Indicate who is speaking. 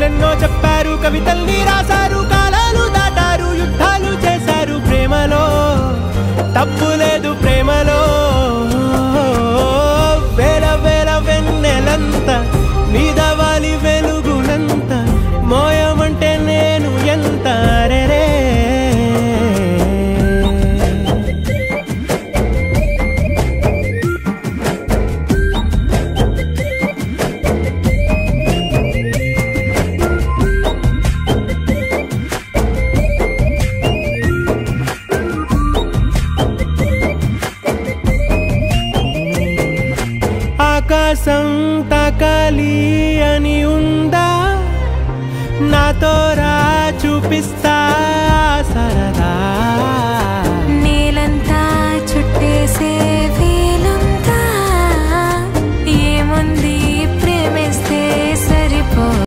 Speaker 1: కథలెన్నో చెప్పారు, కవితల్ని రాశారు, కాలాలు దాటారు, యుద్ధాలు చేశారు. ప్రేమలో తప్పు లేదు, ప్రేమలో వేల వేల వెన్నెలంత నీదవాలి వెలుగునంత మోయమంటే నేను ఎంత రే. ఆకాశం తాకాలి అని ఉందా, నాతో రా చూపిస్తా